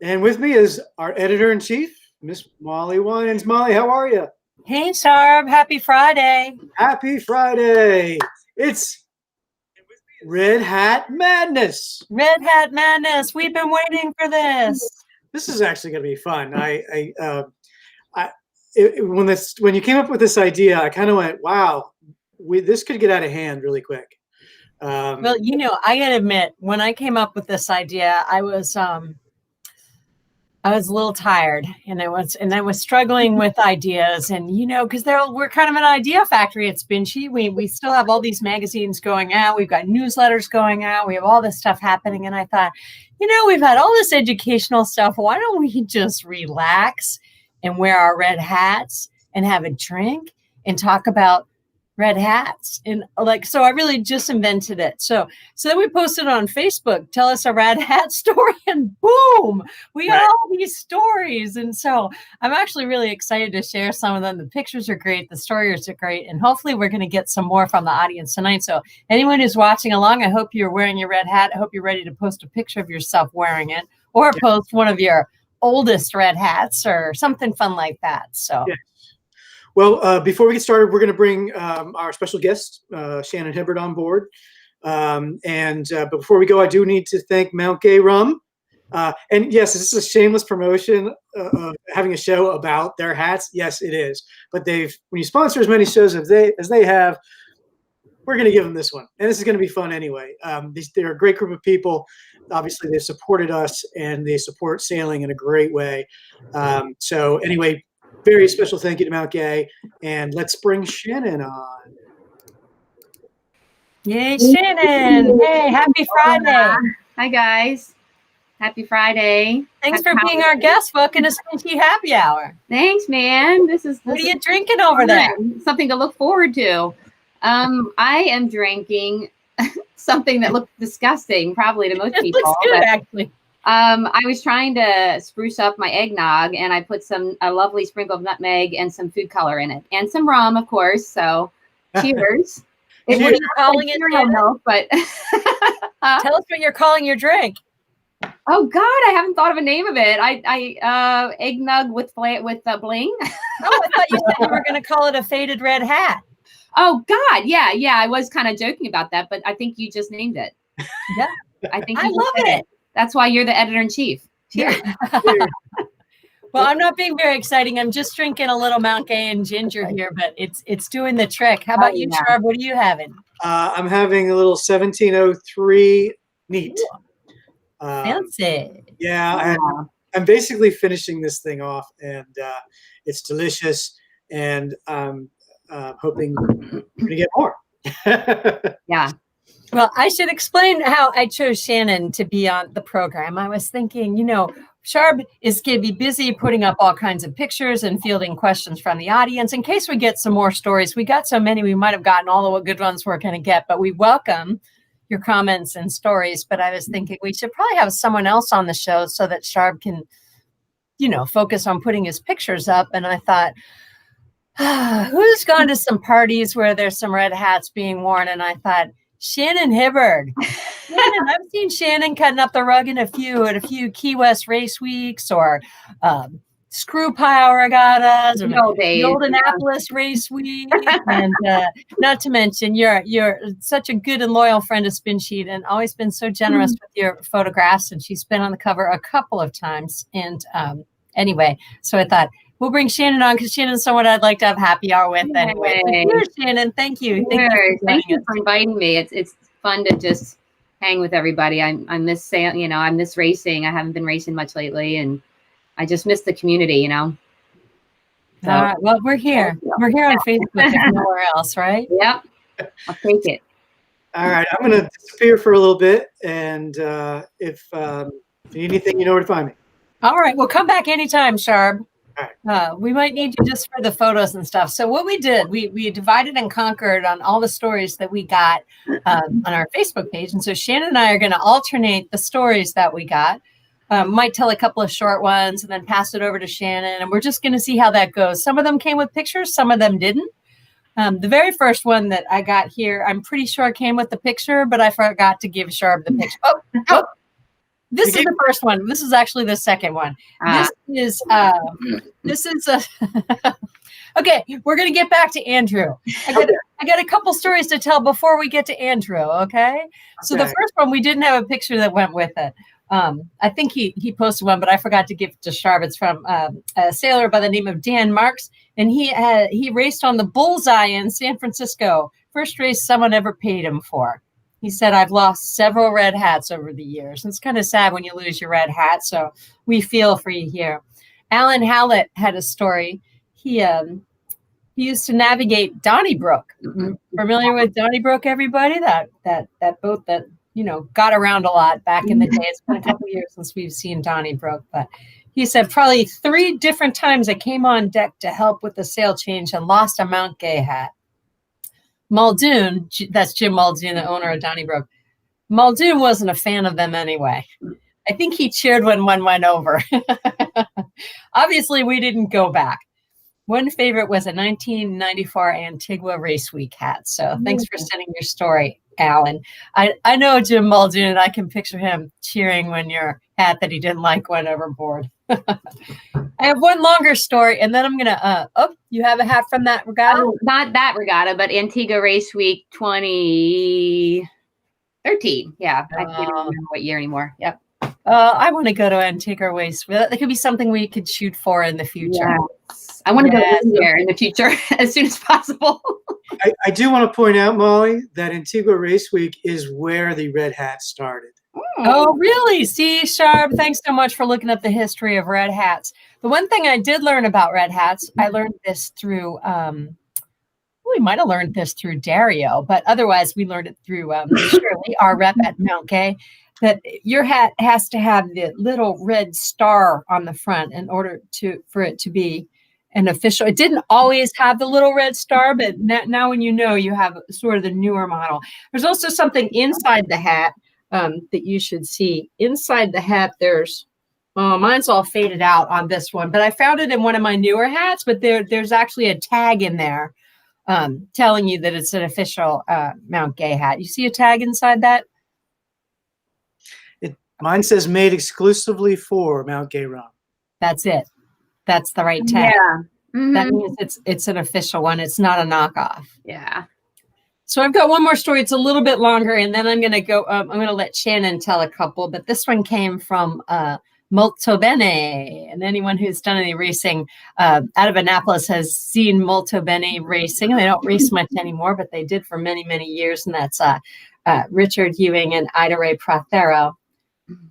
And with me is our editor-in-chief, Miss Molly Wines. Molly, how are you? Hey, Sharb. Happy Friday. Happy Friday. It's Red Hat Madness. Red Hat Madness. We've been waiting for this. This is actually going to be fun. When you came up with this idea, I kind of went, wow, this could get out of hand really quick. Well, I got to admit, when I came up with this idea, I was a little tired, and I was struggling with ideas, and because we're kind of an idea factory at SpinSheet. We still have all these magazines going out, we've got newsletters going out, we have all this stuff happening, and I thought, we've had all this educational stuff. Why don't we just relax and wear our red hats and have a drink and talk about red hats? And so I really just invented it. So then we posted on Facebook, tell us a red hat story, and boom, we got all these stories. And so I'm actually really excited to share some of them. The pictures are great, the stories are great, and hopefully we're going to get some more from the audience tonight. So anyone who's watching along, I hope you're wearing your red hat. I hope you're ready to post a picture of yourself wearing it, or post one of your oldest red hats or something fun like that. So. Yeah. Well, before we get started, we're going to bring our special guest, Shannon Hibbert, on board. But before we go, I do need to thank Mount Gay Rum. And yes, this is a shameless promotion of having a show about their hats. Yes, it is. But when you sponsor as many shows as they have, we're going to give them this one. And this is going to be fun anyway. They're a great group of people. Obviously, they've supported us, and they support sailing in a great way. So anyway, very special thank you to Mount Gay, and let's bring Shannon on. Yay, Shannon! Hey, happy Friday! Hi guys, happy Friday! Thanks for being our guest. Welcome to SpinSheet Happy Hour. Thanks, man. What are you drinking over there? Something to look forward to. I am drinking something that looks disgusting, probably to most people. Looks good, actually. I was trying to spruce up my eggnog, and I put a lovely sprinkle of nutmeg and some food color in it, and some rum, of course. So, cheers! What are you calling it? Milk, but tell us what you're calling your drink. Oh God, I haven't thought of a name of it. I eggnog with bling. Oh, I thought you said you were going to call it a faded red hat. Oh God, yeah. I was kind of joking about that, but I think you just named it. Yeah, I think I love it. That's why you're the editor-in-chief. Cheers. Yeah. Well, I'm not being very exciting. I'm just drinking a little Mount Gay and ginger here, but it's doing the trick. How about you, Sharb? What are you having? I'm having a little 1703 neat. Fancy. Yeah, I'm basically finishing this thing off, and it's delicious, and I'm hoping we're going to get more. Yeah. Well, I should explain how I chose Shannon to be on the program. I was thinking, Sharb is going to be busy putting up all kinds of pictures and fielding questions from the audience in case we get some more stories. We got so many, we might have gotten all the good ones we're going to get, but we welcome your comments and stories. But I was thinking we should probably have someone else on the show so that Sharb can, focus on putting his pictures up. And I thought, who's gone to some parties where there's some red hats being worn? And I thought, Shannon Hibbert. Shannon, I've seen Shannon cutting up the rug at a few Key West race weeks, or Screw Pile Regattas, or the Old Annapolis race week, and not to mention you're such a good and loyal friend of SpinSheet, and always been so generous with your photographs. And she's been on the cover a couple of times. And anyway, so I thought, we'll bring Shannon on because Shannon's someone I'd like to have happy hour with anyway. Here's Shannon. Thank you. Thank you for inviting me. It's fun to just hang with everybody. I miss I miss racing. I haven't been racing much lately, and I just miss the community. So. All right. Well, we're here. We're here on Facebook and nowhere else, right? Yep. I'll take it. All right. I'm going to disappear for a little bit, and if you need anything, you know where to find me. All right. Well, come back anytime, Sharb. Right. We might need you just for the photos and stuff. So what we did, we divided and conquered on all the stories that we got on our Facebook page. And so Shannon and I are going to alternate the stories that we got. Might tell a couple of short ones and then pass it over to Shannon. And we're just going to see how that goes. Some of them came with pictures. Some of them didn't. The very first one that I got here, I'm pretty sure came with the picture, but I forgot to give Sharb the picture. Oh, This is the first one. This is actually the second one. This is a okay. We're gonna get back to Andrew. I got a couple stories to tell before we get to Andrew. Okay. So the first one, we didn't have a picture that went with it. I think he posted one, but I forgot to give it to Sharp. It's from a sailor by the name of Dan Marks, and he raced on the Bullseye in San Francisco. First race someone ever paid him for. He said, "I've lost several red hats over the years." And it's kind of sad when you lose your red hat, so we feel for you here. Alan Hallett had a story. He used to navigate Donnybrook. Mm-hmm. Familiar with Donnybrook, everybody? That boat that got around a lot back in the day. It's been a couple of years since we've seen Donnybrook, but he said probably 3 different times I came on deck to help with the sail change and lost a Mount Gay hat. Muldoon, that's Jim Muldoon, the owner of Donnybrook. Muldoon wasn't a fan of them anyway. I think he cheered when one went over. Obviously, we didn't go back. One favorite was a 1994 Antigua Race Week hat. So thanks for sending your story, Alan. I know Jim Muldoon, and I can picture him cheering when your hat that he didn't like went overboard. I have one longer story, and then I'm going to, you have a hat from that regatta? Oh, not that regatta, but Antigua Race Week 2013. Yeah, I can't remember what year anymore. Yep. I want to go to Antigua Race. That could be something we could shoot for in the future. Yes. I want to go there in the future as soon as possible. I do want to point out, Molly, that Antigua Race Week is where the red hat started. Oh, really? See, Sharp, thanks so much for looking up the history of red hats. The one thing I did learn about red hats, I learned this through, we might have learned this through Dario, but otherwise we learned it through Shirley, our rep at Mount Gay, that your hat has to have the little red star on the front in order for it to be an official. It didn't always have the little red star, but now when you have sort of the newer model. There's also something inside the hat that you should see. Inside the hat, there's, mine's all faded out on this one, but I found it in one of my newer hats, but there's actually a tag in there telling you that it's an official Mount Gay hat. You see a tag inside that? Mine says made exclusively for Mount Gay Rum. That's it. That's the right tag. Yeah. Mm-hmm. That means it's an official one. It's not a knockoff. Yeah. So I've got one more story. It's a little bit longer, and then I'm going to go. I'm going to let Shannon tell a couple. But this one came from Molto Bene, and anyone who's done any racing out of Annapolis has seen Molto Bene racing. They don't race much anymore, but they did for many, many years, and that's Richard Ewing and Ida Ray Prothero.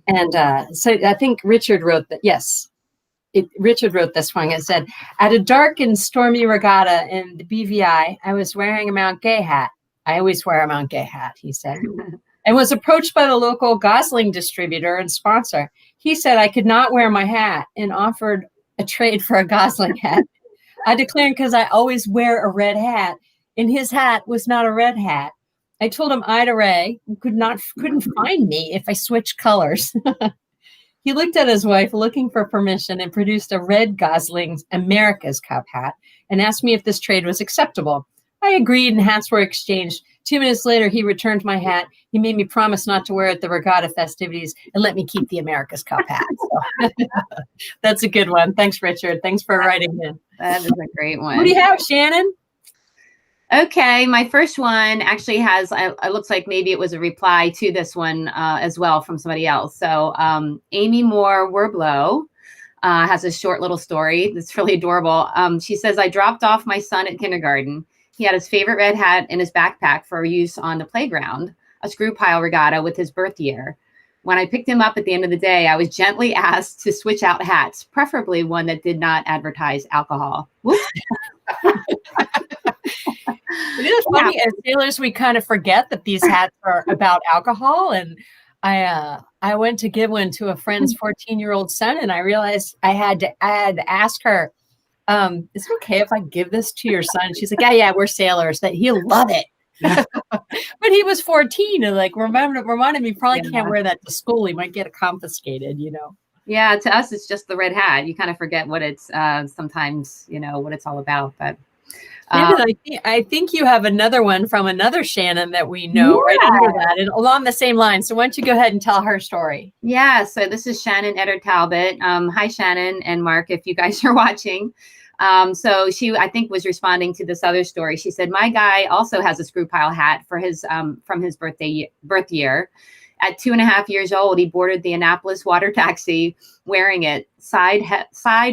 And so I think Richard wrote that. Yes. Richard wrote this one. It said, "At a dark and stormy regatta in the BVI, I was wearing a Mount Gay hat. I always wear a Mount Gay hat," he said, "and was approached by the local Gosling distributor and sponsor. He said I could not wear my hat and offered a trade for a Gosling hat. I declared because I always wear a red hat, and his hat was not a red hat. I told him Ida Ray couldn't find me if I switched colors." He looked at his wife looking for permission and produced a red Gosling's America's Cup hat and asked me if this trade was acceptable. I agreed and hats were exchanged. 2 minutes later, he returned my hat. He made me promise not to wear it at the regatta festivities and let me keep the America's Cup hat. So, that's a good one. Thanks, Richard. Thanks for writing in. That is a great one. What do you have, Shannon? Okay, my first one actually has, it looks like maybe it was a reply to this one as well from somebody else. So Amy Moore Werblow has a short little story that's really adorable. She says, "I dropped off my son at kindergarten. He had his favorite red hat in his backpack for use on the playground, a screw pile regatta with his birth year. When I picked him up at the end of the day, I was gently asked to switch out hats, preferably one that did not advertise alcohol." Whoops. It is funny, as sailors, we kind of forget that these hats are about alcohol. And I went to give one to a friend's 14-year-old son, and I realized I had to ask her, "Is it okay if I give this to your son?" She's like, yeah, we're sailors. That he'll love it. But he was 14, and reminded me, probably can't wear that to school. He might get it confiscated, Yeah, to us, it's just the red hat. You kind of forget what it's sometimes, what it's all about. But Shannon, I think you have another one from another Shannon that we know right under that and along the same line. So why don't you go ahead and tell her story? Yeah, so this is Shannon Eddard Talbot. Hi, Shannon and Mark, if you guys are watching. So she, I think, was responding to this other story. She said, my guy also has a screw pile hat for his from his birth year. At 2.5 years old, he boarded the Annapolis water taxi wearing it side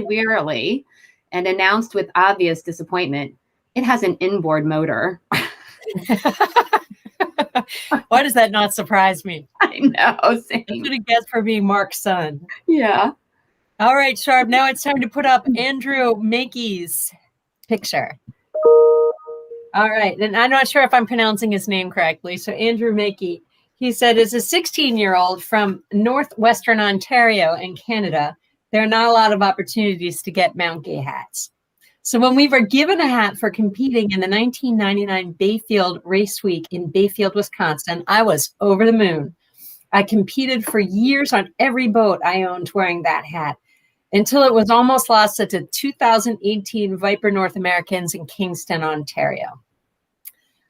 wearily and announced with obvious disappointment, it has an inboard motor. Why does that not surprise me? I know. Same. I should have guessed for being Mark's son. Yeah. All right, Sharp. Now it's time to put up Andrew Mackey's picture. All right. And I'm not sure if I'm pronouncing his name correctly. So Andrew Mackey, he said, is a 16-year-old from northwestern Ontario in Canada. There are not a lot of opportunities to get Mount Gay hats. So when we were given a hat for competing in the 1999 Bayfield Race Week in Bayfield, Wisconsin, I was over the moon. I competed for years on every boat I owned wearing that hat until it was almost lost at the 2018 Viper North Americans in Kingston, Ontario.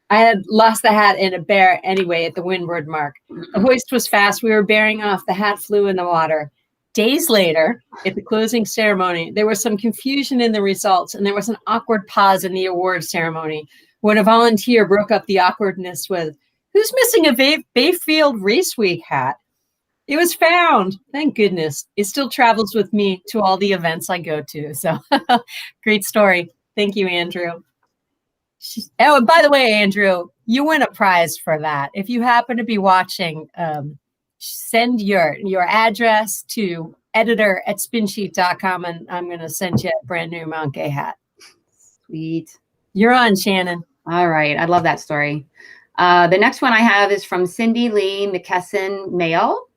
I had lost the hat in a bear anyway at the windward mark. The hoist was fast. We were bearing off. The hat flew in the water. Days later, at the closing ceremony, there was some confusion in the results, and there was an awkward pause in the award ceremony when a volunteer broke up the awkwardness with, who's missing a Bayfield Race Week hat? It was found. Thank goodness. It still travels with me to all the events I go to. So great story. Thank you, Andrew. Oh, and by the way, Andrew, you win a prize for that. If you happen to be watching, send your address to editor@spinsheet.com, and I'm going to send you a brand new Mount Gay hat. Sweet. You're on, Shannon. All right. I love that story. The next one I have is from Cindy Lee McKesson Mail.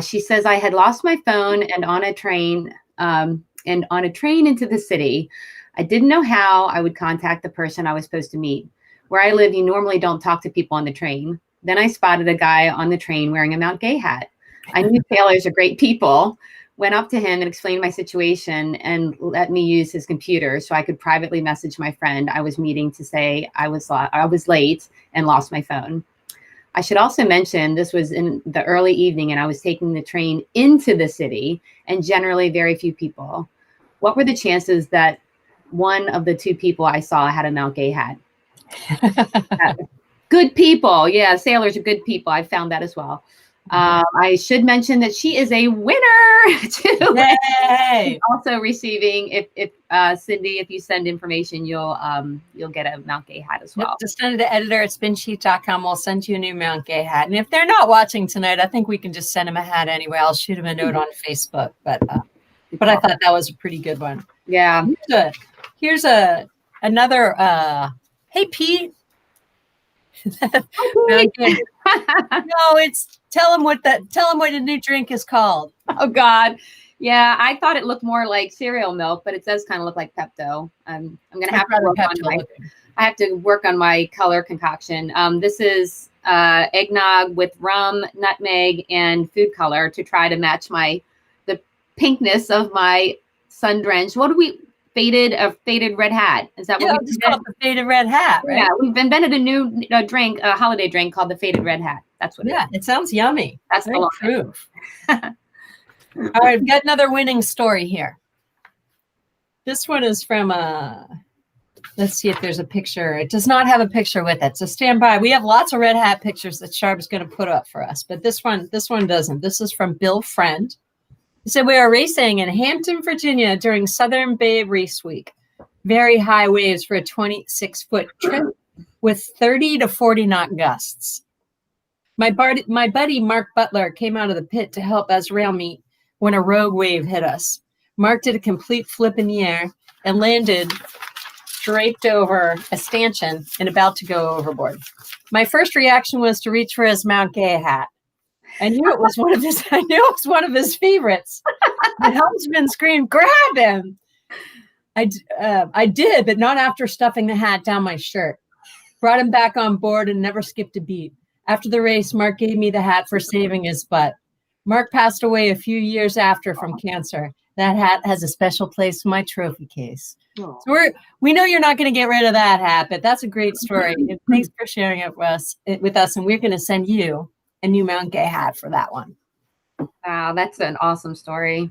She says, I had lost my phone and on a train into the city. I didn't know how I would contact the person I was supposed to meet. Where I live, you normally don't talk to people on the train. Then I spotted a guy on the train wearing a Mount Gay hat. I knew sailors are great people, went up to him and explained my situation and let me use his computer so I could privately message my friend I was meeting to say I was late and lost my phone. I should also mention this was in the early evening and I was taking the train into the city and generally very few people. What were the chances that one of the two people I saw had a Mount Gay hat? Good people. Yeah, sailors are good people. I found that as well. I should mention that she is a winner too. Yay! Also receiving, if Cindy, if you send information, you'll get a Mount Gay hat as well. Yep, just send it to editor@spinsheet.com. We'll send you a new Mount Gay hat. And if they're not watching tonight, I think we can just send them a hat anyway. I'll shoot them a note on Facebook. But I thought that was a pretty good one. Yeah. Here's another. Hey, Pete. No, it's tell them what a new drink is called. Oh God. Yeah, I thought it looked more like cereal milk, but it does kind of look like Pepto. I'm gonna have to work on my color concoction. This is eggnog with rum, nutmeg, and food color to try to match the pinkness of my sun drenched. What do we faded red hat? Is that what we just called the faded red hat, right? Yeah, we've invented a new drink, a holiday drink called the faded red hat. That's what. Yeah, it sounds yummy. That's the proof. All right, we've got another winning story here. This one is from let's see if there's a picture. It does not have a picture with it, so stand by. We have lots of red hat pictures that Sharp's going to put up for us, but this one doesn't. This is from Bill Friend. He said, we are racing in Hampton, Virginia during Southern Bay Race Week. Very high waves for a 26-foot trip with 30 to 40 knot gusts. My buddy Mark Butler came out of the pit to help us rail meet when a rogue wave hit us. Mark did a complete flip in the air and landed draped over a stanchion and about to go overboard. My first reaction was to reach for his Mount Gay hat. I knew it was one of his favorites. The helmsman screamed, "Grab him!" I did, but not after stuffing the hat down my shirt. Brought him back on board and never skipped a beat. After the race, Mark gave me the hat for saving his butt. Mark passed away a few years after from cancer. That hat has a special place in my trophy case. Oh. So we know you're not going to get rid of that hat, but that's a great story. And thanks for sharing it with us. And we're going to send you a new Mount Gay hat for that one. Wow, that's an awesome story.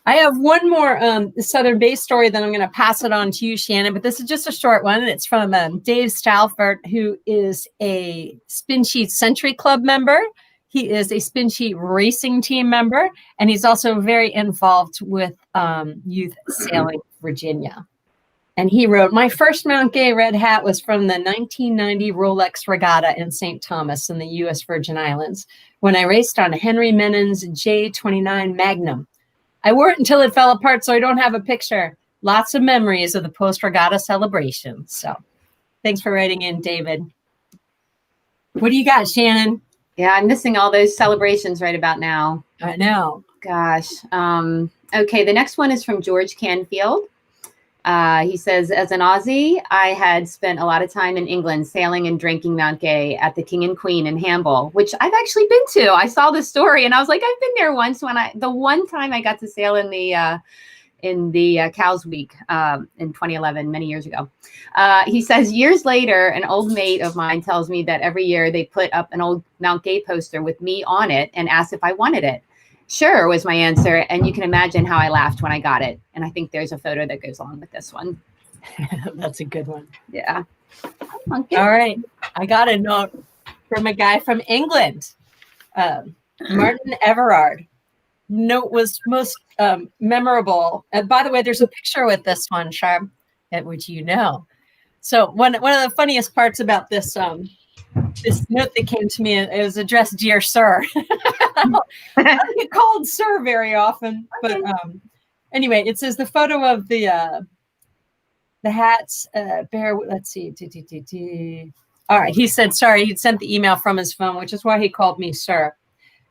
I have one more Southern Bay story, then I'm going to pass it on to you, Shannon, but this is just a short one. And it's from Dave Stalford, who is a SpinSheet Century Club member. He is a SpinSheet racing team member, and he's also very involved with Youth Sailing Virginia. And he wrote, my first Mount Gay red hat was from the 1990 Rolex Regatta in St. Thomas in the U.S. Virgin Islands, when I raced on a Henry Menon's J29 Magnum. I wore it until it fell apart, so I don't have a picture. Lots of memories of the post-regatta celebration. So thanks for writing in, David. What do you got, Shannon? Yeah, I'm missing all those celebrations right about now. I know. Gosh. Okay, the next one is from George Canfield. He says, as an Aussie, I had spent a lot of time in England sailing and drinking Mount Gay at the King and Queen in Hamble, which I've actually been to. I saw the story and I was like, I've been there once the one time I got to sail in the Cows Week in 2011, many years ago. He says, years later, an old mate of mine tells me that every year they put up an old Mount Gay poster with me on it and asked if I wanted it. Sure, was my answer. And you can imagine how I laughed when I got it. And I think there's a photo that goes along with this one. That's a good one. Yeah. All right. I got a note from a guy from England, Martin Everard. Note was most memorable. And by the way, there's a picture with this one, Sharp, which you know. So one of the funniest parts about this this note that came to me, it was addressed, Dear Sir. I don't get called Sir very often, but anyway, it says the photo of the hats. Let's see. All right, he said sorry. He'd sent the email from his phone, which is why he called me Sir.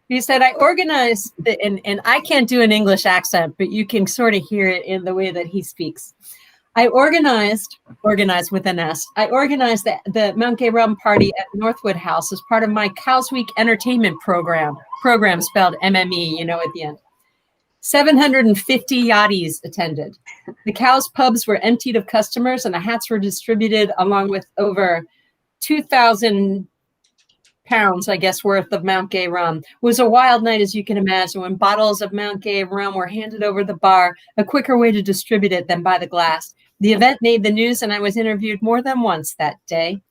He said, I organized, and I can't do an English accent, but you can sort of hear it in the way that he speaks. I organized with an S. I organized the Mount Gay Rum party at Northwood House as part of my Cows Week entertainment program spelled MME, at the end. 750 yachties attended. The Cows pubs were emptied of customers and the hats were distributed along with over 2,000 pounds, I guess, worth of Mount Gay rum. It was a wild night, as you can imagine, when bottles of Mount Gay rum were handed over the bar, a quicker way to distribute it than by the glass. The event made the news, and I was interviewed more than once that day.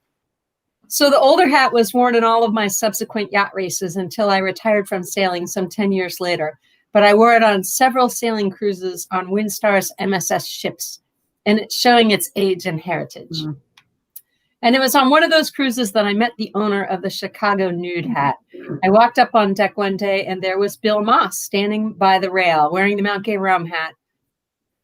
So the older hat was worn in all of my subsequent yacht races until I retired from sailing some 10 years later. But I wore it on several sailing cruises on Windstar's MSS ships, and it's showing its age and heritage. Mm-hmm. And it was on one of those cruises that I met the owner of the Chicago Nude hat. I walked up on deck one day, and there was Bill Moss standing by the rail wearing the Mount Gay Rum hat,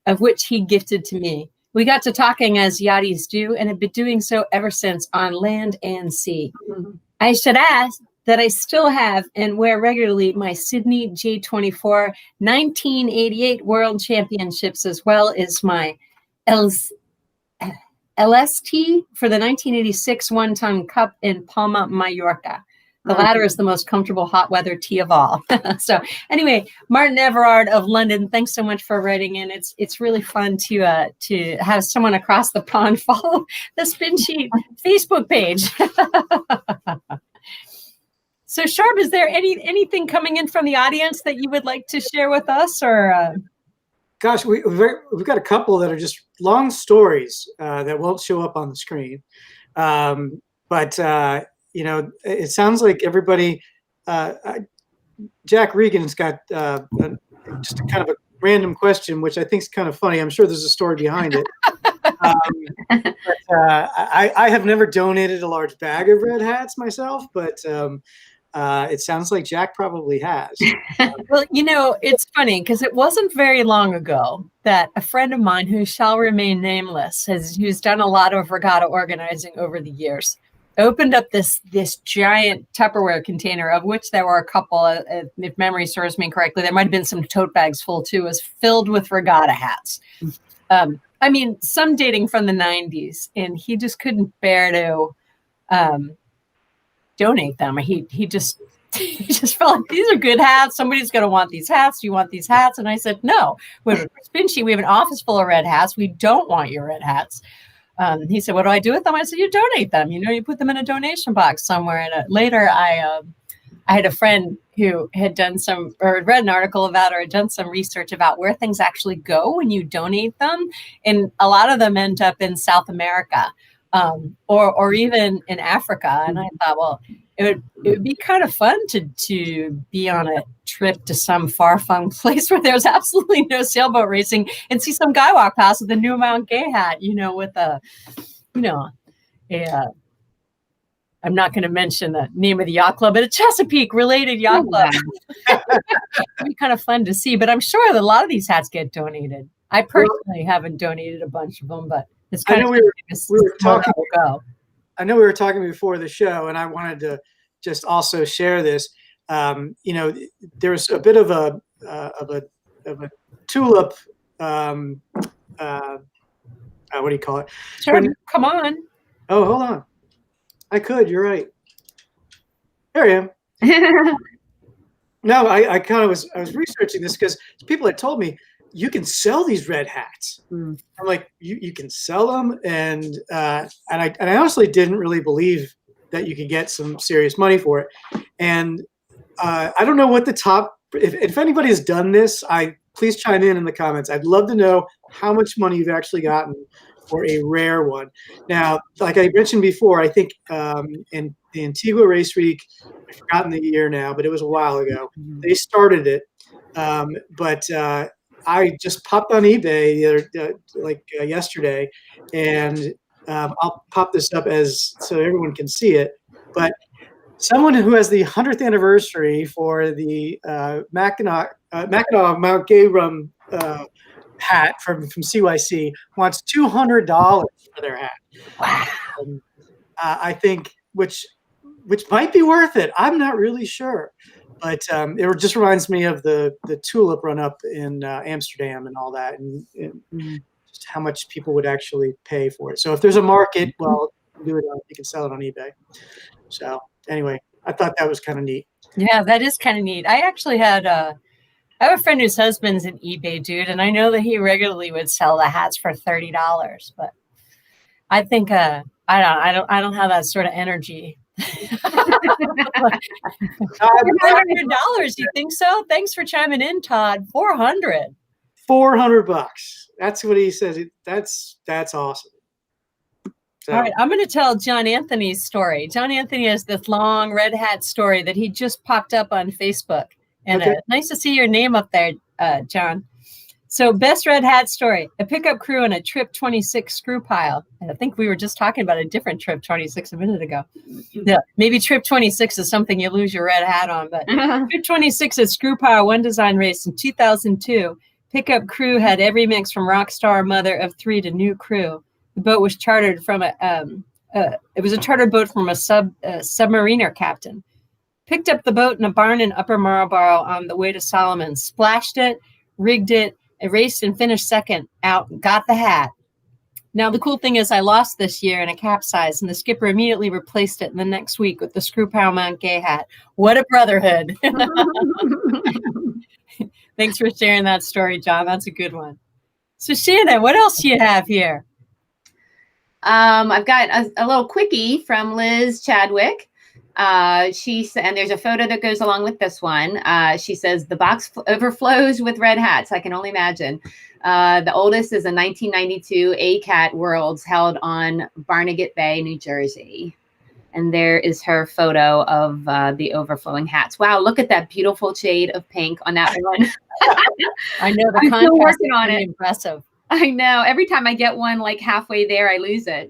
of which he gifted to me. We got to talking as yachties do, and have been doing so ever since on land and sea. Mm-hmm. I should add that I still have and wear regularly my Sydney J24 1988 World Championships, as well as my LST for the 1986 One-Ton Cup in Palma, Mallorca. The latter is the most comfortable hot weather tee of all. So anyway, Martin Everard of London, thanks so much for writing in. It's really fun to have someone across the pond follow the SpinSheet Facebook page. So Sharp, is there anything coming in from the audience that you would like to share with us, or? Gosh, we've got a couple that are just long stories that won't show up on the screen, but. It sounds like everybody, Jack Regan's got just a kind of a random question, which I think is kind of funny. I'm sure there's a story behind it. But I have never donated a large bag of red hats myself, but it sounds like Jack probably has. Well, it's funny because it wasn't very long ago that a friend of mine who shall remain nameless who's done a lot of regatta organizing over the years, opened up this giant Tupperware container, of which there were a couple, if memory serves me correctly, there might have been some tote bags full too, was filled with regatta hats. Some dating from the 90s, and he just couldn't bear to donate them. He just he just felt like these are good hats. Somebody's going to want these hats. Do you want these hats? And I said, no. With SpinSheet, we have an office full of red hats. We don't want your red hats. He said, what do I do with them? I said, you donate them. You put them in a donation box somewhere. And later, I had a friend who had done read an article about or had done some research about where things actually go when you donate them. And a lot of them end up in South America or even in Africa. And I thought, well, it would be kind of fun to be on a trip to some far-flung place where there's absolutely no sailboat racing and see some guy walk past with a new Mount Gay hat, with I'm not going to mention the name of the yacht club, but a Chesapeake-related yacht club. It'd be kind of fun to see, but I'm sure that a lot of these hats get donated. I personally haven't donated a bunch of them, but it's kind of we were talking. Go. I know we were talking before the show, and I wanted to just also share this. There's a bit of a tulip. What do you call it? Sure, come on. Oh, hold on. I could. You're right. Here I am. No, I kind of I was researching this because people had told me you can sell these red hats. I'm like, you can sell them, and I honestly didn't really believe that you could get some serious money for it. And I don't know what the top. If anybody has done this, please chime in the comments. I'd love to know how much money you've actually gotten for a rare one. Now, like I mentioned before, I think in the Antigua Race Week, I've forgotten the year now, but it was a while ago. They started it, but I just popped on eBay yesterday, and I'll pop this up so everyone can see it. But someone who has the 100th anniversary for the Mackinac Mount Gay Rum hat from CYC wants $200 for their hat. Wow. I think which might be worth it. I'm not really sure, but it just reminds me of the tulip run up in Amsterdam and all that, and just how much people would actually pay for it. So if there's a market, well, you can sell it on eBay. So anyway, I thought that was kind of neat. Yeah, that is kind of neat. I actually I have a friend whose husband's an eBay dude, and I know that he regularly would sell the hats for $30. But I think I don't have that sort of energy. $400? You think so? Thanks for chiming in, Todd. $400. $400. That's what he says. That's awesome. So. All right, I'm going to tell John Anthony's story. John Anthony has this long red hat story that he just popped up on Facebook. And nice to see your name up there, John. So best red hat story, a pickup crew on a Trip 26 screw pile. And I think we were just talking about a different Trip 26 a minute ago. Yeah, maybe Trip 26 is something you lose your red hat on, but Trip 26 is screw pile one design race in 2002. Pickup crew had every mix from rock star mother of three to new crew. The boat was chartered from it was a chartered boat from a submariner captain. Picked up the boat in a barn in Upper Marlborough on the way to Solomon, splashed it, rigged it, raced and finished second out, and got the hat. Now, the cool thing is I lost this year in a capsize, and the skipper immediately replaced it in the next week with the Screw Pile Mount Gay hat. What a brotherhood. Thanks for sharing that story, John. That's a good one. So, Shannon, what else do you have here? I've got a little quickie from Liz Chadwick. She said, and there's a photo that goes along with this one. She says the box overflows with red hats. I can only imagine. The oldest is a 1992 ACAT Worlds held on Barnegat Bay, New Jersey. And there is her photo of the overflowing hats. Wow, look at that beautiful shade of pink on that one. I know the I'm contrast still working is on it. Impressive. I know. Every time I get one like halfway there, I lose it,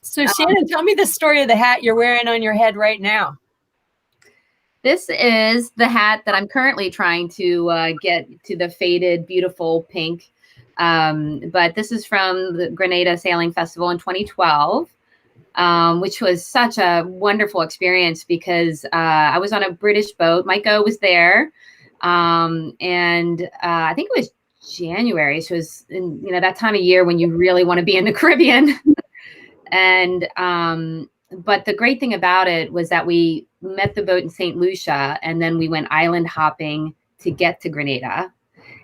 So Shannon, tell me the story of the hat you're wearing on your head right now. This is the hat that I'm currently trying to get to the faded, beautiful pink. But this is from the Grenada Sailing Festival in 2012, which was such a wonderful experience because I was on a British boat. Mike O was there. And I think it was January. So it was in, that time of year when you really want to be in the Caribbean. And but the great thing about it was that we met the boat in St. Lucia, and then we went island hopping to get to Grenada.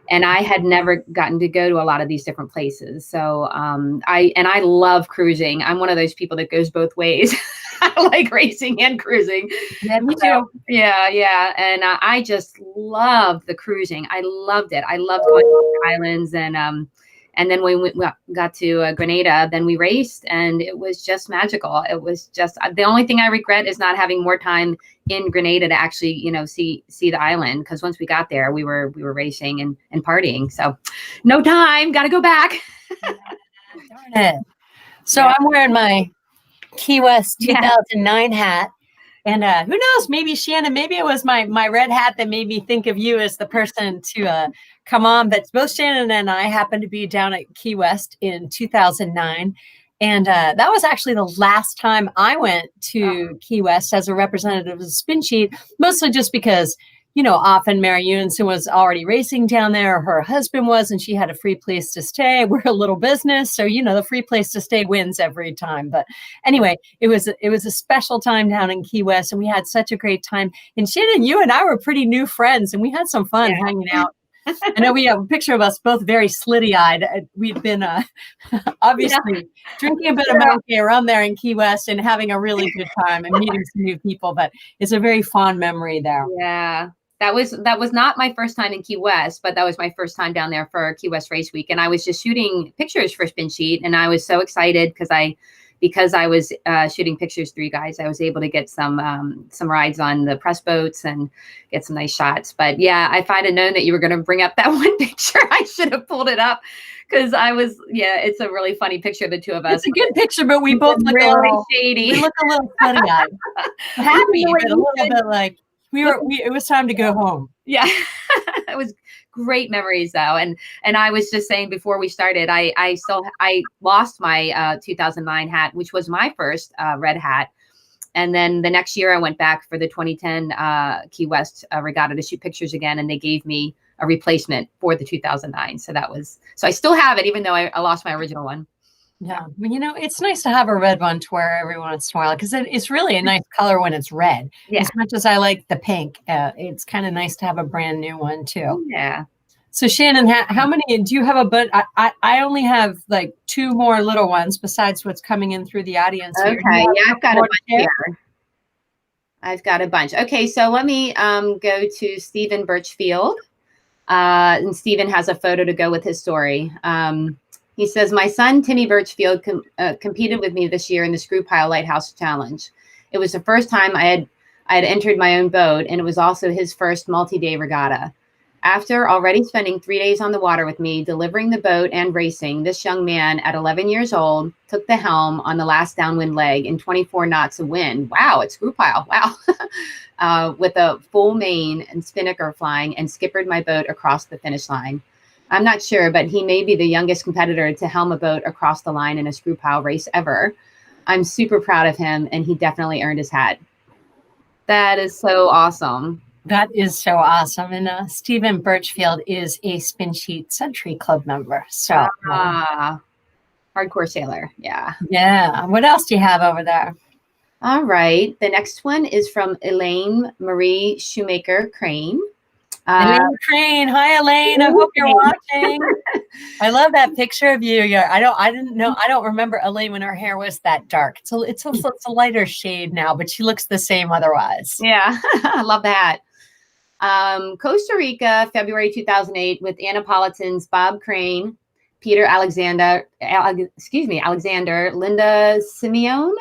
And I had never gotten to go to a lot of these different places. So I love cruising. I'm one of those people that goes both ways. I like racing and cruising. Yeah, me too. Yeah. And I just loved the cruising. I loved it. I loved going to the islands. And then when we got to Grenada, then we raced, and it was just magical. It was just the only thing I regret is not having more time in Grenada to actually, see the island. Because once we got there, we were racing and partying. So no time. Got to go back. Darn it. So I'm wearing my Key West 2009 hat. And who knows, maybe Shannon, maybe it was my red hat that made me think of you as the person to come on. But both Shannon and I happened to be down at Key West in 2009. And that was actually the last time I went to Key West as a representative of SpinSheet, mostly just because, often Mary Eunson was already racing down there. Her husband was, and she had a free place to stay. We're a little business. So, the free place to stay wins every time. But anyway, it was a special time down in Key West, and we had such a great time. And Shannon, you and I were pretty new friends, and we had some fun hanging out. I know we have a picture of us both very slitty-eyed. We've been obviously drinking a bit of Mount Gay Rum there in Key West and having a really good time and meeting some new people. But it's a very fond memory there. Yeah. That was not my first time in Key West, but that was my first time down there for Key West Race Week. And I was just shooting pictures for SpinSheet, and I was so excited because I was shooting pictures for you guys. I was able to get some rides on the press boats and get some nice shots. But yeah, if I'd have known that you were going to bring up that one picture, I should have pulled it up, because it's a really funny picture of the two of us. It's a good picture, but we both look really a little shady. We look a little funny-eyed. Happy, but a little bit like it was time to go home. Yeah. It was great memories though. And I was just saying before we started, I lost my 2009 hat, which was my first red hat. And then the next year I went back for the 2010 Key West regatta to shoot pictures again. And they gave me a replacement for the 2009. So I still have it, even though I lost my original one. Yeah. It's nice to have a red one to wear every once in a while, because it's really a nice color when it's red. Yeah. As much as I like the pink, it's kind of nice to have a brand new one too. Yeah. So Shannon, how many do you have? A bunch? I only have like two more little ones besides what's coming in through the audience here. Okay. Yeah, I've got a bunch here. I've got a bunch. Okay, so let me go to Stephen Birchfield. And Stephen has a photo to go with his story. He says, my son, Timmy Birchfield, competed with me this year in the Screw Pile Lighthouse Challenge. It was the first time I had entered my own boat, and it was also his first multi-day regatta. After already spending 3 days on the water with me, delivering the boat and racing, this young man at 11 years old took the helm on the last downwind leg in 24 knots of wind. Wow, it's Screw Pile. Wow. With a full main and spinnaker flying, and skippered my boat across the finish line. I'm not sure, but he may be the youngest competitor to helm a boat across the line in a Screw Pile race ever. I'm super proud of him, and he definitely earned his hat. That is so awesome. That is so awesome. And Stephen Birchfield is a SpinSheet Century Club member. So hardcore sailor. Yeah. Yeah. What else do you have over there? All right. The next one is from Elaine Marie Shoemaker Crane. Elaine Crane. Hi, Elaine. I hope you're watching. I love that picture of you. I don't remember Elaine when her hair was that dark. It's a lighter shade now, but she looks the same otherwise. Yeah. I love that. Costa Rica, February 2008, with Annapolitan's Bob Crane, Peter Alexander, Linda Simeone,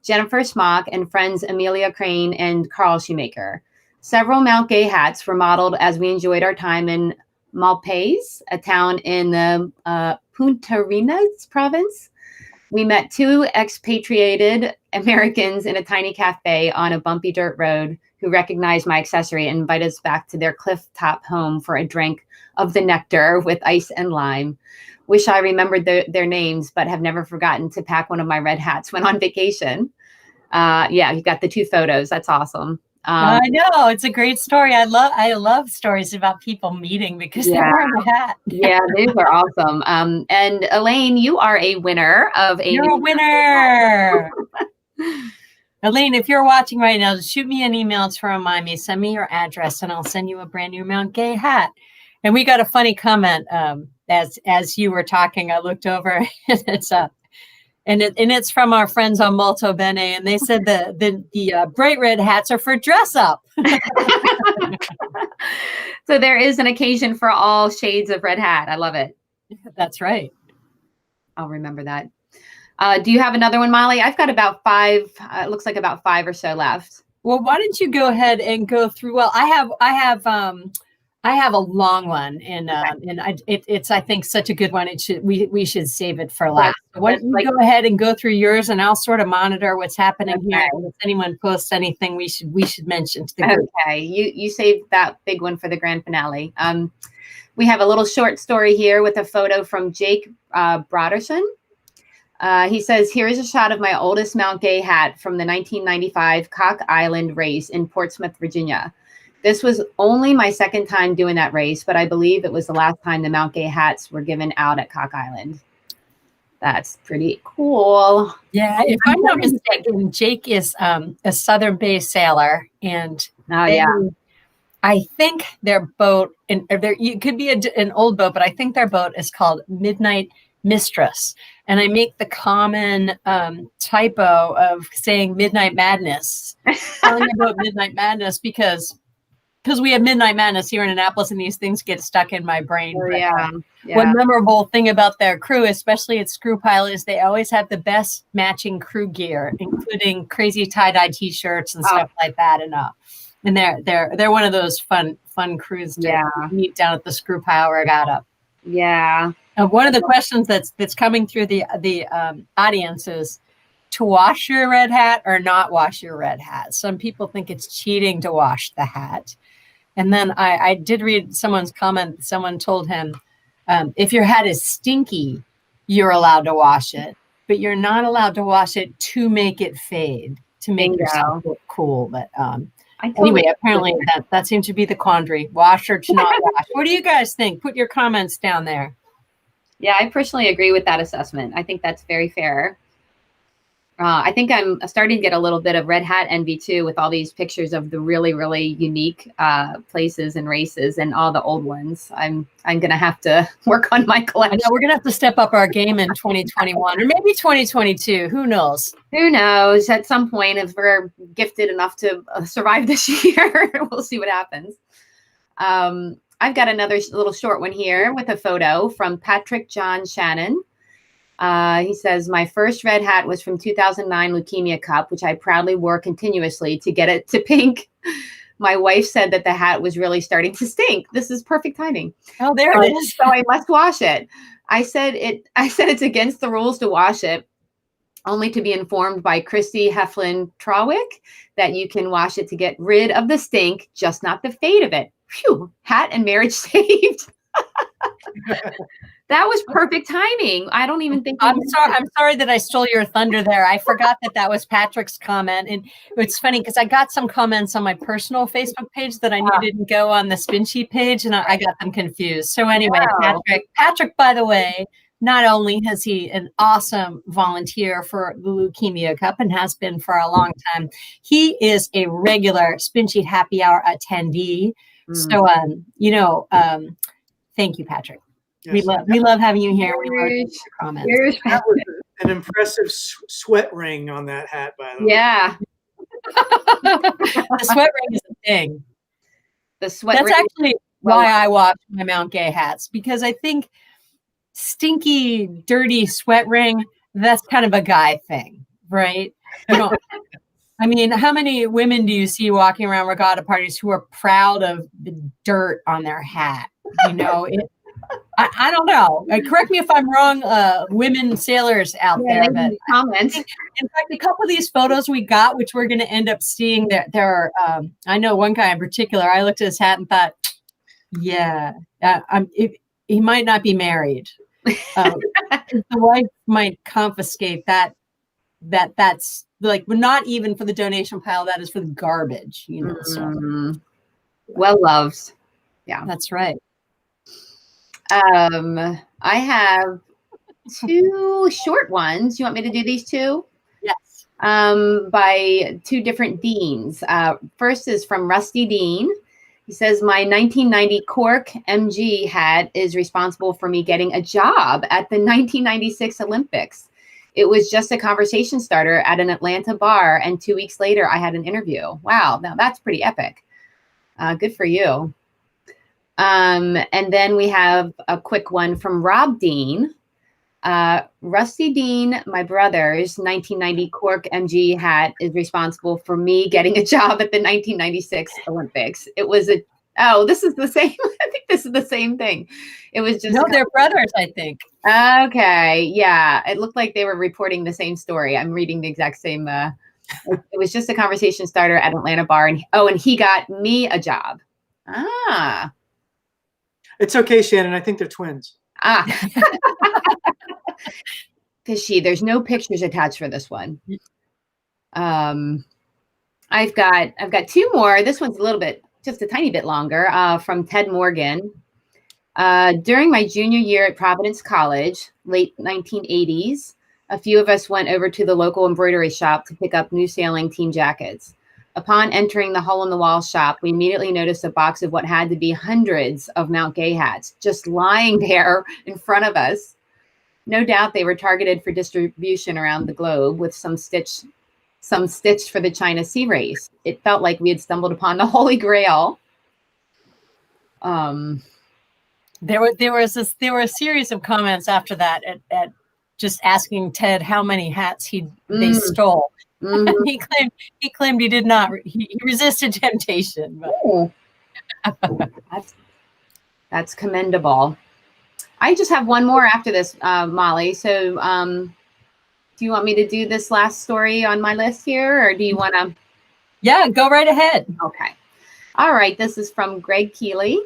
Jennifer Smock, and friends Amelia Crane and Carl Shoemaker. Several Mount Gay hats were modeled as we enjoyed our time in Malpais, a town in the Puntarenas province. We met two expatriated Americans in a tiny cafe on a bumpy dirt road who recognized my accessory and invited us back to their cliff-top home for a drink of the nectar with ice and lime. Wish I remembered their names, but have never forgotten to pack one of my red hats when on vacation. You got the two photos. That's awesome. I know, it's a great story. I love stories about people meeting because they're wearing a hat. Yeah, these are awesome. And Elaine, you are a winner of a. You're a winner. Elaine, if you're watching right now, just shoot me an email to remind me, send me your address, and I'll send you a brand new Mount Gay hat. And we got a funny comment as you were talking. I looked over and it's from our friends on Molto Bene, and they said the bright red hats are for dress up. So there is an occasion for all shades of red hat. I love it. That's right. I'll remember that. Do you have another one, Molly? I've got about 5. It looks like about 5 or so left. Well, why don't you go ahead and go through? Well, I have a long one, and it's I think such a good one. We should save it for last. So why don't you go ahead and go through yours, and I'll sort of monitor what's happening here. And if anyone posts anything, we should mention to the group. Okay, you saved that big one for the grand finale. We have a little short story here with a photo from Jake Broderson. He says, here is a shot of my oldest Mount Gay hat from the 1995 Cock Island race in Portsmouth, Virginia. This was only my second time doing that race, but I believe it was the last time the Mount Gay hats were given out at Cock Island. That's pretty cool. Yeah, if I'm not mistaken, Jake is a southern-based sailor, and I think their boat, and it could be an old boat, but I think their boat is called Midnight Mistress. And I make the common typo of saying Midnight Madness, telling about Midnight Madness because we have Midnight Madness here in Annapolis, and these things get stuck in my brain. One memorable thing about their crew, especially at Screw Pile, is they always have the best matching crew gear, including crazy tie-dye T-shirts and stuff like that. And they're one of those fun crews to meet down at the Screw Pile Regatta. Yeah. One of the questions that's coming through the audience is to wash your red hat or not wash your red hat. Some people think it's cheating to wash the hat. And then I did read someone's comment. Someone told him, if your hat is stinky, you're allowed to wash it, but you're not allowed to wash it to make it fade, to make yourself look cool. But anyway, apparently that seems to be the quandary. Wash or to not wash. What do you guys think? Put your comments down there. Yeah, I personally agree with that assessment. I think that's very fair. I think I'm starting to get a little bit of red hat envy too, with all these pictures of the really, really unique places and races and all the old ones. I'm going to have to work on my collection. I know, we're going to have to step up our game in 2021 or maybe 2022. Who knows? Who knows? At some point, if we're gifted enough to survive this year, we'll see what happens. I've got another little short one here with a photo from Patrick John Shannon. He says, my first red hat was from 2009 Leukemia Cup, which I proudly wore continuously to get it to pink. My wife said that the hat was really starting to stink. This is perfect timing. Oh, there it is. So I must wash it. I said it's against the rules to wash it, only to be informed by Christy Heflin Trawick that you can wash it to get rid of the stink, just not the fade of it. Phew, hat and marriage saved. That was perfect timing. I don't even think I'm sorry that I stole your thunder there. I forgot that was Patrick's comment. And it's funny because I got some comments on my personal Facebook page that I knew didn't go on the SpinSheet page, and I got them confused. So anyway, wow. Patrick, by the way, not only has he an awesome volunteer for the Leukemia Cup and has been for a long time, he is a regular SpinSheet Happy Hour attendee. So, thank you, Patrick. Yes. We love having you here. We love your comments. That was an impressive sweat ring on that hat, by the way. Yeah. The sweat ring is a thing. That's actually why I watch my Mount Gay hats, because I think stinky, dirty sweat ring, that's kind of a guy thing, right? I mean, how many women do you see walking around regatta parties who are proud of the dirt on their hat? I don't know. Correct me if I'm wrong, women sailors out there. But comments. In fact, a couple of these photos we got, which we're going to end up seeing, there are. I know one guy in particular. I looked at his hat and thought, he might not be married. The wife might confiscate that. That's like, but not even for the donation pile. That is for the garbage. So. Well loved. Yeah, that's right. I have two short ones. You want me to do these two? Yes. by two different deans. First is from Rusty Dean. He says, my 1990 Cork MG hat is responsible for me getting a job at the 1996 Olympics. It was just a conversation starter at an Atlanta bar, and 2 weeks later, I had an interview. Wow, now that's pretty epic. Good for you. And then we have a quick one from Rob Dean. Rusty Dean, my brother's 1990 Cork MG hat is responsible for me getting a job at the 1996 Olympics. It was this is the same. I think this is the same thing. It was just. No, they're brothers, I think. Okay. Yeah. It looked like they were reporting the same story. I'm reading the exact same. It was just a conversation starter at Atlanta bar. And he got me a job. Ah. It's okay, Shannon. I think they're twins. Fishy. There's no pictures attached for this one. I've got two more. This one's just a tiny bit longer, from Ted Morgan. During my junior year at Providence College, late 1980s, a few of us went over to the local embroidery shop to pick up new sailing team jackets. Upon entering the hole-in-the-wall shop, we immediately noticed a box of what had to be hundreds of Mount Gay hats just lying there in front of us. No doubt they were targeted for distribution around the globe, with some stitched for the China Sea Race. It felt like we had stumbled upon the Holy Grail. There were a series of comments after that at just asking Ted how many hats they stole. Mm-hmm. he claimed he did not. He resisted temptation. But. That's commendable. I just have one more after this, Molly. So, do you want me to do this last story on my list here, or do you want to? Yeah, go right ahead. Okay. All right. This is from Greg Keeley.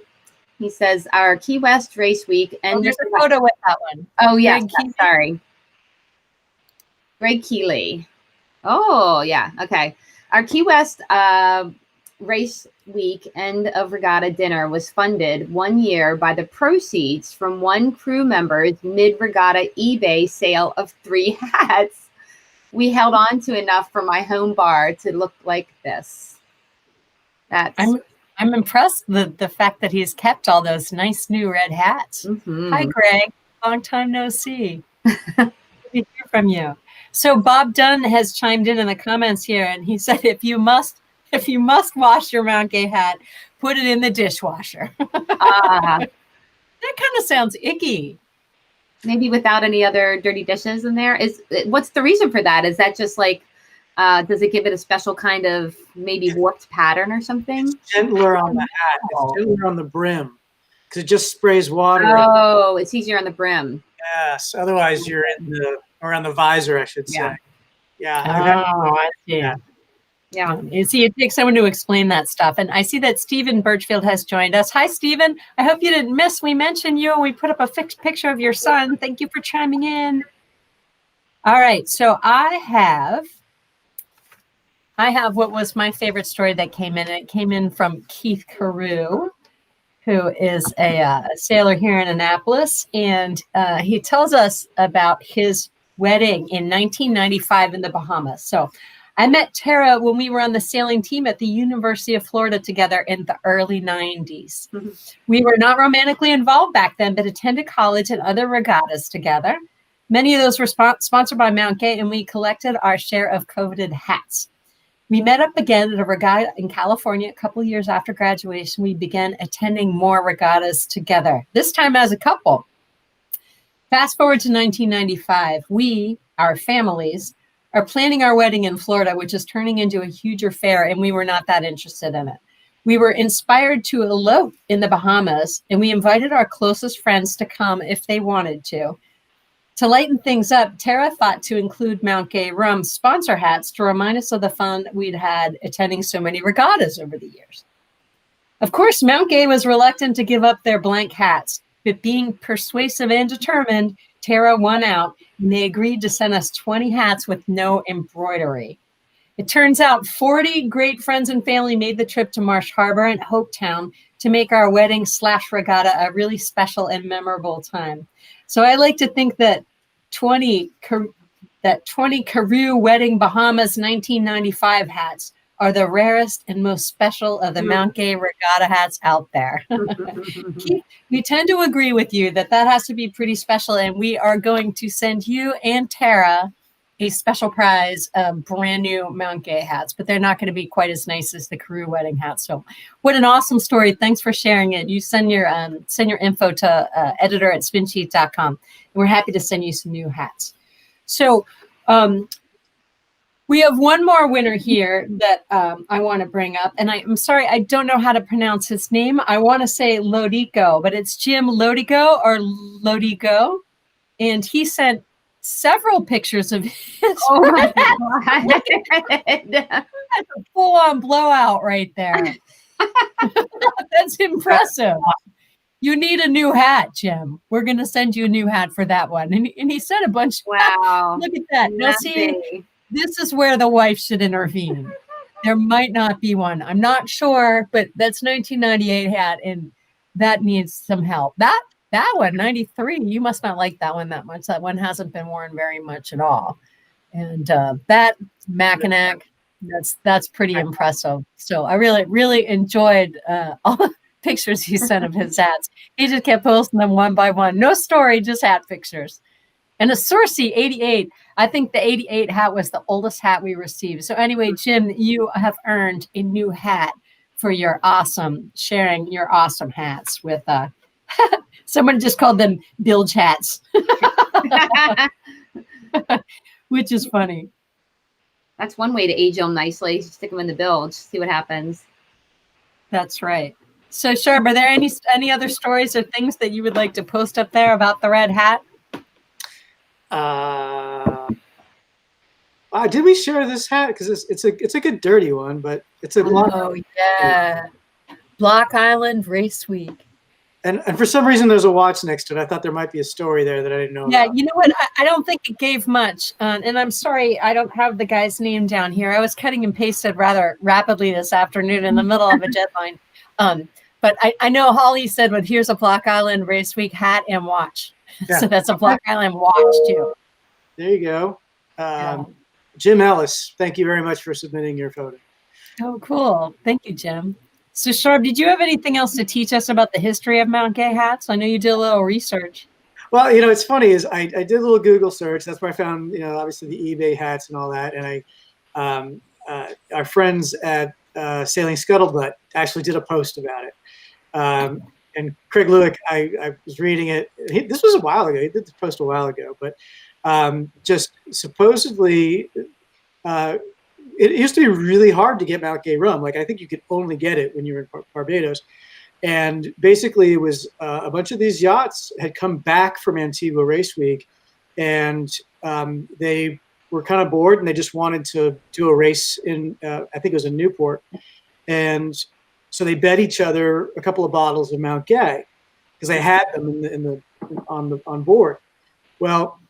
He says, our Key West race week. And there's a photo with that one. Oh, yeah. Sorry. Greg Keeley. Oh, yeah. Okay. Our Key West race week end of regatta dinner was funded 1 year by the proceeds from one crew member's mid-regatta eBay sale of 3 hats. We held on to enough for my home bar to look like this. I'm impressed the fact that he's kept all those nice new red hats. Mm-hmm. Hi, Greg. Long time no see. Good to hear from you. So Bob Dunn has chimed in the comments here, and he said, if you must wash your Mount Gay hat, put it in the dishwasher. That kind of sounds icky. Maybe without any other dirty dishes in there. What's the reason for that? Is that just like, does it give it a special kind of maybe warped pattern or something? It's gentler on the hat. It's gentler on the brim because it just sprays water. Oh, it's easier on the brim. Yes. Otherwise, you're around the visor, I should say. Yeah. I see. Yeah. You see, it takes someone to explain that stuff. And I see that Stephen Birchfield has joined us. Hi, Stephen. I hope you didn't miss. We mentioned you and we put up a fixed picture of your son. Thank you for chiming in. All right. So I have what was my favorite story that came in. It came in from Keith Carew, who is a sailor here in Annapolis. And he tells us about his wedding in 1995 in the Bahamas. So I met Tara when we were on the sailing team at the University of Florida together in the early 90s. Mm-hmm. We were not romantically involved back then, but attended college and other regattas together. Many of those were sponsored by Mount Gay, and we collected our share of coveted hats. We met up again at a regatta in California a couple of years after graduation. We began attending more regattas together, this time as a couple. Fast forward to 1995, we, our families, are planning our wedding in Florida, which is turning into a huge affair, and we were not that interested in it. We were inspired to elope in the Bahamas, and we invited our closest friends to come if they wanted to. To lighten things up, Tara thought to include Mount Gay Rum sponsor hats to remind us of the fun we'd had attending so many regattas over the years. Of course, Mount Gay was reluctant to give up their blank hats, but being persuasive and determined, Tara won out, and they agreed to send us 20 hats with no embroidery. It turns out 40 great friends and family made the trip to Marsh Harbor and Hopetown to make our wedding/regatta a really special and memorable time. So I like to think that 20 that 20 Carew Wedding Bahamas 1995 hats are the rarest and most special of the Mount Gay regatta hats out there. Keith, we tend to agree with you that has to be pretty special, and we are going to send you and Tara a special prize of brand new Mount Gay hats, but they're not going to be quite as nice as the Carew wedding hats. So what an awesome story. Thanks for sharing it. You send your info to editor@spinsheet.com, and we're happy to send you some new hats. So we have one more winner here that I want to bring up, and I'm sorry, I don't know how to pronounce his name. I want to say Lodico, but it's Jim Lodico or Lodico, and he sent several pictures of his. Oh my God. That's a full-on blowout right there. That's impressive. You need a new hat, Jim. We're going to send you a new hat for that one. And he said a bunch. Wow. Look at that. Now see, this is where the wife should intervene. There might not be one. I'm not sure, but that's 1998 hat, and that needs some help. That one, 93, you must not like that one that much. That one hasn't been worn very much at all. And that Mackinac, that's pretty impressive. So I really, really enjoyed all the pictures he sent of his hats. He just kept posting them one by one. No story, just hat pictures. And a Sorcy 88. I think the 88 hat was the oldest hat we received. So anyway, Jim, you have earned a new hat for your sharing your awesome hats with someone just called them bilge hats, which is funny. That's one way to age them nicely. Stick them in the bilge, see what happens. That's right. So, Sharp, are there any other stories or things that you would like to post up there about the red hat? Did we share this hat? Because it's a good dirty one, but it's a Block Island Race Week. And for some reason, there's a watch next to it. I thought there might be a story there that I didn't know. Yeah, about. You know what? I don't think it gave much. And I'm sorry, I don't have the guy's name down here. I was cutting and pasted rather rapidly this afternoon in the middle of a deadline. But I know Holly said, well, here's a Block Island Race Week hat and watch. Yeah. So that's a Block Island watch, too. There you go. Jim Ellis, thank you very much for submitting your photo. Oh, cool. Thank you, Jim. So, Sharp, did you have anything else to teach us about the history of Mount Gay hats? I know you did a little research. Well, it's funny is I did a little Google search. That's where I found, obviously the eBay hats and all that. And our friends at Sailing Scuttlebutt actually did a post about it. And Craig Lewick, I was reading it. This was a while ago. He did the post a while ago, but just supposedly it used to be really hard to get Mount Gay rum. Like I think you could only get it when you were in Barbados. And basically it was a bunch of these yachts had come back from Antigua Race Week, and they were kind of bored and they just wanted to do a race in, I think it was in Newport. And so they bet each other a couple of bottles of Mount Gay because they had them on board. Well,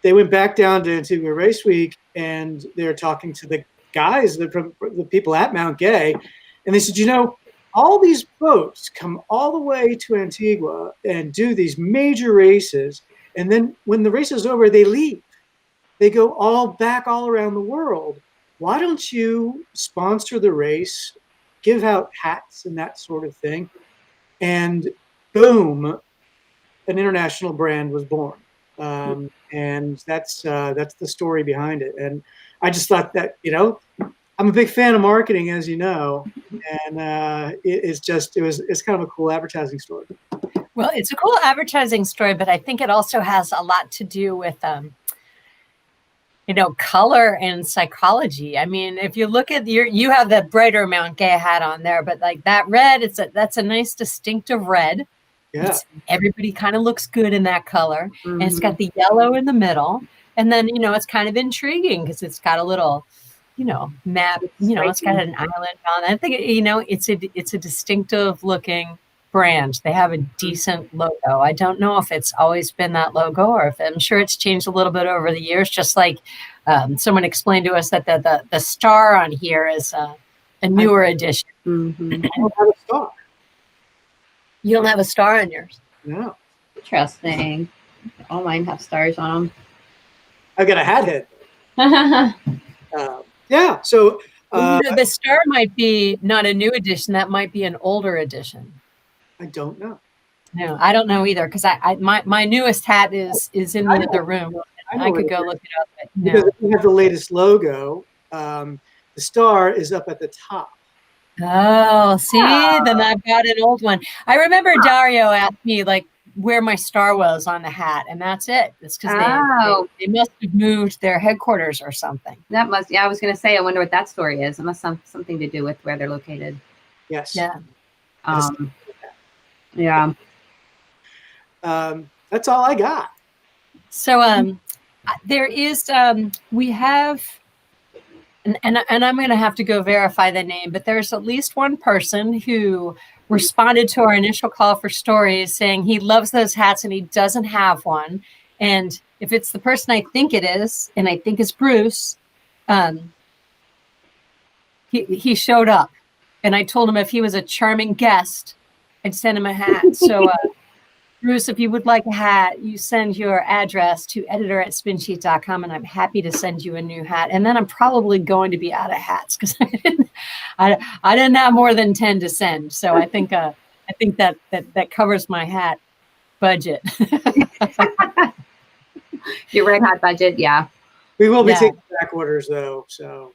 they went back down to Antigua Race Week and they were talking to the guys, the people at Mount Gay, and they said, all these boats come all the way to Antigua and do these major races, and then when the race is over, they leave. They go all around the world. Why don't you sponsor the race, give out hats and that sort of thing? And boom, an international brand was born. And that's the story behind it. And I just thought that, I'm a big fan of marketing, as you know, and it's kind of a cool advertising story. Well, it's a cool advertising story, but I think it also has a lot to do with, color and psychology. I mean, if you look at you have the brighter Mount Gay hat on there, but like that red, that's a nice distinctive red. Yeah. Everybody kind of looks good in that color. Mm-hmm. And it's got the yellow in the middle. And then, it's kind of intriguing because it's got a little, map, it's got an island on it. I think, it's a distinctive looking brand. They have a decent logo. I don't know if it's always been that logo or if I'm sure it's changed a little bit over the years, just like someone explained to us that the star on here is a newer edition. Mm-hmm. I don't have a star. You don't have a star on yours? No. Interesting. All mine have stars on them. I've got a hat head. Yeah. So The star might be not a new edition. That might be an older edition. I don't know. No, I don't know either because my newest hat is in the other room. I could go look it up. But because if you have the latest logo, the star is up at the top. Oh, see, then I've got an old one. I remember Dario asked me like where my star was on the hat, and that's it. It's because they must have moved their headquarters or something. That must, yeah, I was going to say, I wonder what that story is. It must have something to do with where they're located. Yes. Yeah. Yeah. That's all I got. So there is we have and I'm going to have to go verify the name, but there's at least one person who responded to our initial call for stories saying he loves those hats and he doesn't have one. And if it's the person I think it is, and I think it's Bruce, he showed up, and I told him if he was a charming guest, I'd send him a hat. So Bruce, if you would like a hat, you send your address to editor@spinsheet.com, and I'm happy to send you a new hat. And then I'm probably going to be out of hats because I didn't have more than 10 to send. So I think that covers my hat budget. Your red hat budget, yeah. We will be taking back orders though, so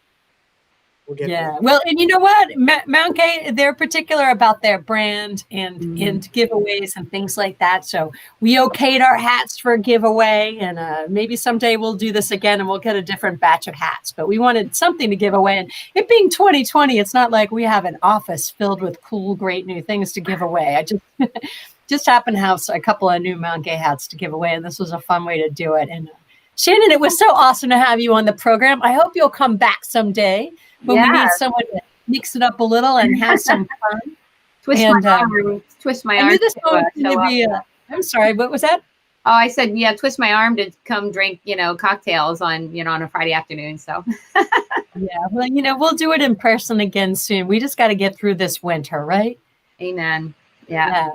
we'll get there. Well, and you know what? Mount Gay, they're particular about their brand and giveaways and things like that. So we okayed our hats for a giveaway, and maybe someday we'll do this again and we'll get a different batch of hats. But we wanted something to give away, and it being 2020, it's not like we have an office filled with cool, great new things to give away. I just happened to have a couple of new Mount Gay hats to give away, and this was a fun way to do it. And Shannon, it was so awesome to have you on the program. I hope you'll come back someday when we need someone to mix it up a little and have some fun. Twist my arm. I knew this one was going to be. I'm sorry, what was that? Oh, I said, yeah, twist my arm to come drink, cocktails on a Friday afternoon. So. Yeah, well, we'll do it in person again soon. We just got to get through this winter, right? Amen. Yeah.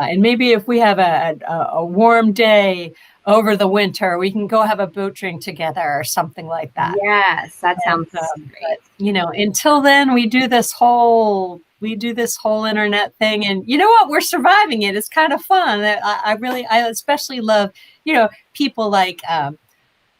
And maybe if we have a warm day over the winter, we can go have a boat drink together or something like that. Yes, that sounds great. But, until then, we do this whole internet thing, and you know what? We're surviving it. It's kind of fun. I especially love, people like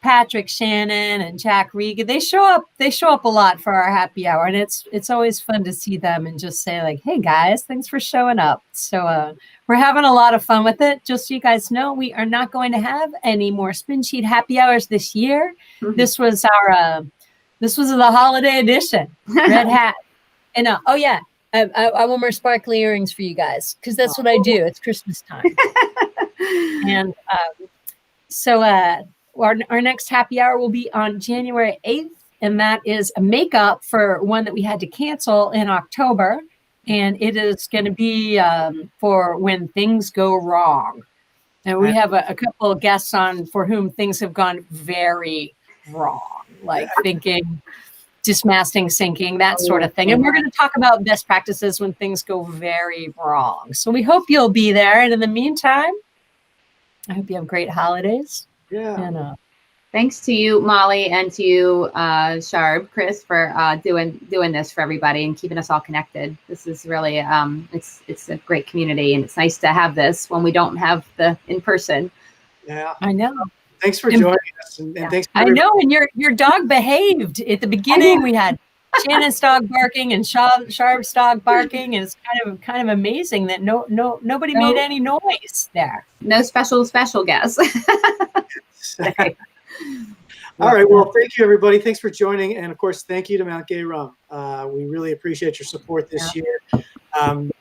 Patrick, Shannon, and Jack Regan. They show up a lot for our happy hour, and it's always fun to see them and just say like, "Hey guys, thanks for showing up." So we're having a lot of fun with it. Just so you guys know, we are not going to have any more SpinSheet happy hours this year. Mm-hmm. This was the holiday edition, red hat, and oh yeah, I want more sparkly earrings for you guys because that's what I do. It's Christmas time, and so. Our next happy hour will be on January 8th, and that is a makeup for one that we had to cancel in October. And it is going to be for when things go wrong. And we have a couple of guests on for whom things have gone very wrong, like thinking, dismasting, sinking, that sort of thing. And we're going to talk about best practices when things go very wrong. So we hope you'll be there. And in the meantime, I hope you have great holidays. Yeah. And, thanks to you, Molly, and to you, Sharb, Chris, for doing this for everybody and keeping us all connected. This is really it's a great community, and it's nice to have this when we don't have the in person. Yeah, I know. Thanks for joining us, and thanks. I know, and your dog behaved at the beginning. We had Shannon's dog barking and Sharp's dog barking, and it's kind of amazing that nobody made any noise there. No special guests. All right. Well, thank you, everybody. Thanks for joining, and of course, thank you to Mount Gay Rum. We really appreciate your support this year.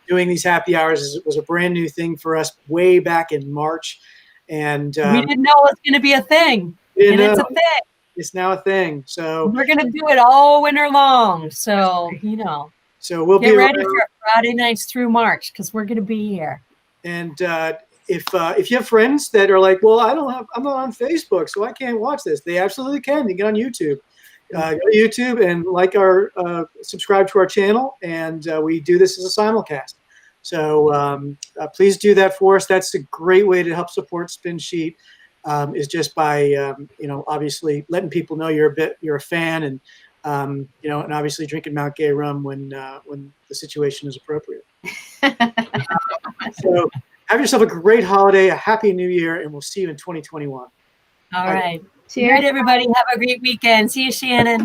Doing these happy hours was a brand new thing for us way back in March, and we didn't know it was going to be a thing. And it's a thing. It's now a thing. So we're going to do it all winter long. So, So we'll get be ready for Friday nights through March because we're going to be here. And if you have friends that are like, well, I'm not on Facebook, so I can't watch this. They absolutely can. You get on YouTube. Go to YouTube and subscribe to our channel. And we do this as a simulcast. So please do that for us. That's a great way to help support SpinSheet. is just by obviously letting people know you're a fan, and and obviously drinking Mount Gay Rum when the situation is appropriate. So have yourself a great holiday, a happy new year, and we'll see you in 2021. All right. Cheers. All right, everybody. Have a great weekend. See you, Shannon.